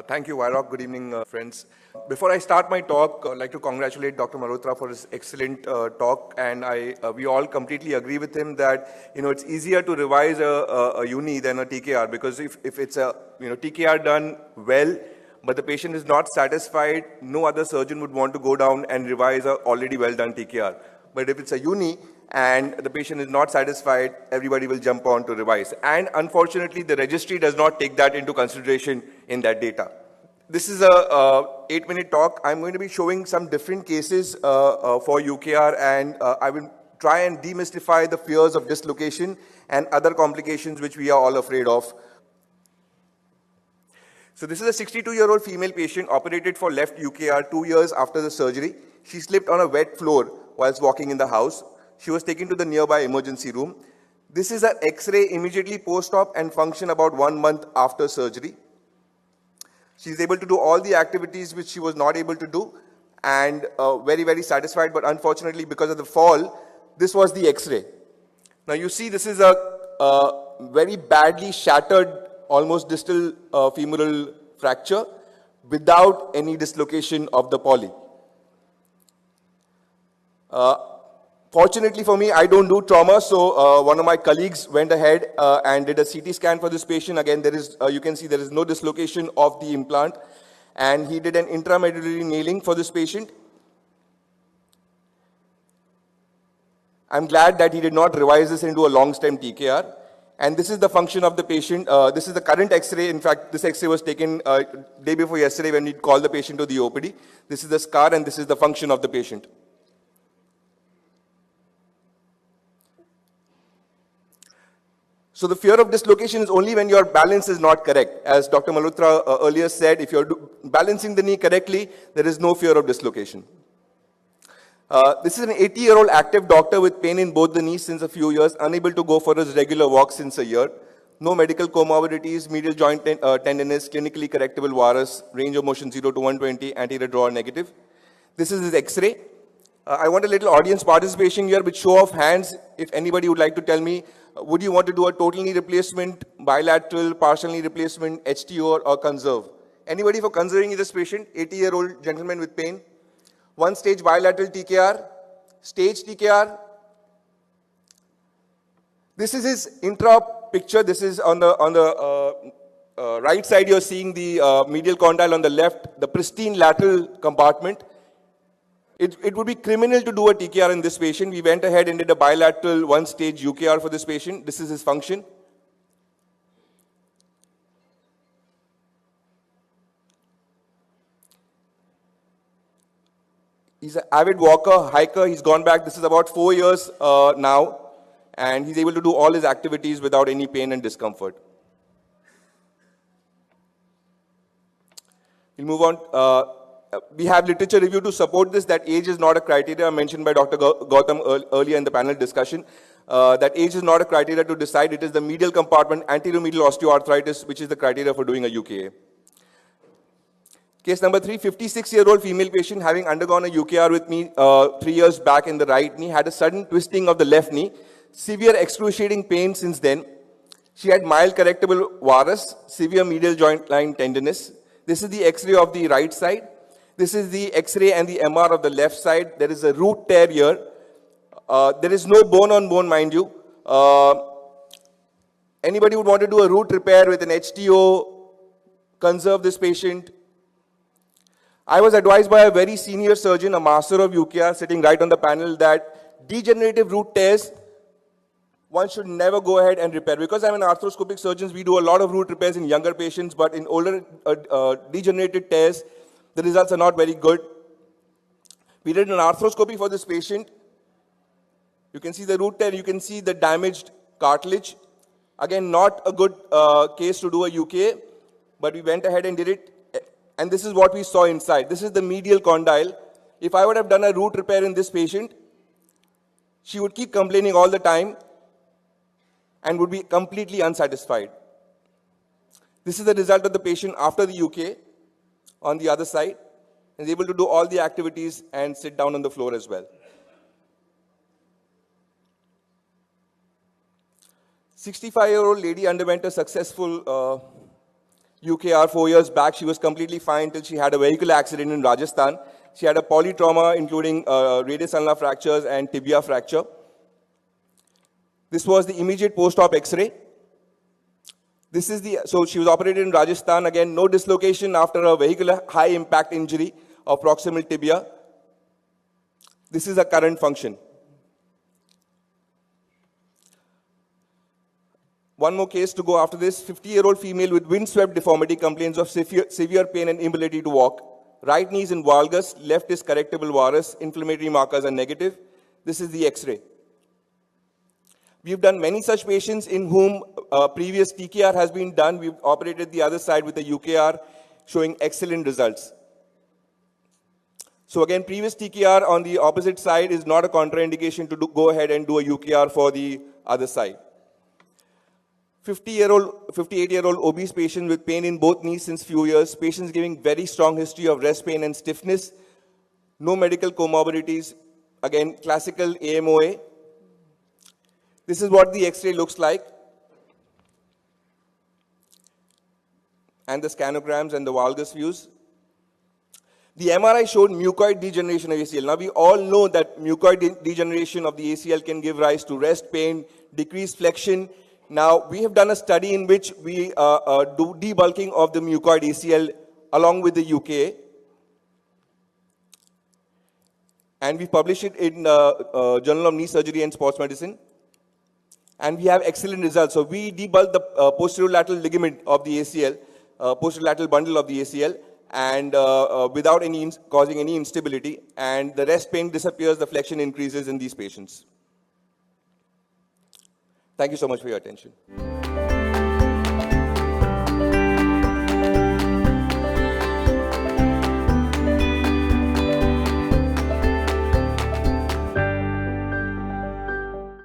Thank you, WIROC. Good evening, friends. Before I start my talk, I'd like to congratulate Dr. Malhotra for his excellent talk, and we all completely agree with him that it's easier to revise a uni than a TKR, because if it's a TKR done well, but the patient is not satisfied, no other surgeon would want to go down and revise a already well done TKR. But if it's a uni and the patient is not satisfied, everybody will jump on to revise. And unfortunately, the registry does not take that into consideration in that data. This is a 8-minute talk. I'm going to be showing some different cases for UKR, and I will try and demystify the fears of dislocation and other complications which we are all afraid of. So this is a 62-year-old female patient operated for left UKR 2 years after the surgery. She slipped on a wet floor whilst walking in the house. She was taken to the nearby emergency room. This is an X-ray immediately post-op and function about 1 month after surgery. She is able to do all the activities which she was not able to do, and very, very satisfied, but unfortunately because of the fall, this was the X-ray. Now you see this is a very badly shattered, almost distal femoral fracture without any dislocation of the poly. Fortunately for me, I don't do trauma, so one of my colleagues went ahead and did a CT scan for this patient. Again, there is, you can see there is no dislocation of the implant, and he did an intramedullary nailing for this patient. I'm glad that he did not revise this into a long stem TKR. And this is the function of the patient. This is the current X-ray. In fact, this X-ray was taken day before yesterday when we called the patient to the OPD. This is the scar, and this is the function of the patient. So the fear of dislocation is only when your balance is not correct. As Dr. Malhotra earlier said, if you're balancing the knee correctly, there is no fear of dislocation. This is an 80-year-old active doctor with pain in both the knees since a few years, unable to go for his regular walk since a year. No medical comorbidities, medial joint tenderness, clinically correctable varus, range of motion 0 to 120, anterior drawer negative. This is his X-ray. I want a little audience participation here with show of hands. If anybody would like to tell me, would you want to do a total knee replacement, bilateral, partial knee replacement, HTO, or conserve? Anybody for conserving this patient? 80-year-old gentleman with pain. 1-stage bilateral TKR, stage TKR. This is his intra picture. This is on the right side. You're seeing the medial condyle, on the left, the pristine lateral compartment. It would be criminal to do a TKR in this patient. We went ahead and did a bilateral 1-stage UKR for this patient. This is his function. He's an avid walker, hiker. He's gone back. This is about 4 years now, and he's able to do all his activities without any pain and discomfort. We'll move on. We have literature review to support this, that age is not a criteria mentioned by Dr. Gautam earlier in the panel discussion. That age is not a criteria to decide. It is the medial compartment, anteromedial osteoarthritis, which is the criteria for doing a UKA. Case number 3, 56-year-old female patient having undergone a UKR with me 3 years back in the right knee, had a sudden twisting of the left knee, severe excruciating pain since then. She had mild correctable varus, severe medial joint line tenderness. This is the X-ray of the right side. This is the X-ray and the MR of the left side. There is a root tear here. There is no bone on bone, mind you. Anybody would want to do a root repair with an HTO, conserve this patient? I was advised by a very senior surgeon, a master of UKR, sitting right on the panel, that degenerative root tears, one should never go ahead and repair. Because I'm an arthroscopic surgeon, we do a lot of root repairs in younger patients, but in older degenerated tears, the results are not very good. We did an arthroscopy for this patient. You can see the root tear, you can see the damaged cartilage. Again, not a good case to do a UKA, but we went ahead and did it. And this is what we saw inside. This is the medial condyle. If I would have done a root repair in this patient, she would keep complaining all the time and would be completely unsatisfied. This is the result of the patient after the UK on the other side, and is able to do all the activities and sit down on the floor as well. 65-year-old lady underwent a successful UKR 4 years back. She was completely fine till she had a vehicle accident in Rajasthan. She had a polytrauma, including radius ulnar fractures and tibia fracture. This was the immediate post-op X-ray. So she was operated in Rajasthan. Again, no dislocation after a vehicular high impact injury of proximal tibia. This is a current function. One more case to go after this. 50-year-old female with windswept deformity complains of severe pain and inability to walk. Right knee is in valgus, left is correctable varus, inflammatory markers are negative. This is the X-ray. We've done many such patients in whom previous TKR has been done. We've operated the other side with the UKR, showing excellent results. So again, previous TKR on the opposite side is not a contraindication to go ahead and do a UKR for the other side. 58-year-old obese patient with pain in both knees since few years. Patients giving very strong history of rest pain and stiffness. No medical comorbidities. Again, classical AMOA. This is what the X-ray looks like. And the scanograms and the valgus views. The MRI showed mucoid degeneration of ACL. Now we all know that mucoid degeneration of the ACL can give rise to rest pain, decreased flexion. Now we have done a study in which we do debulking of the mucoid ACL along with the UKA. And we publish it in Journal of Knee Surgery and Sports Medicine. And we have excellent results. So we debulk the posterolateral ligament of the ACL, posterolateral bundle of the ACL, and without causing any instability. And the rest pain disappears, the flexion increases in these patients. Thank you so much for your attention.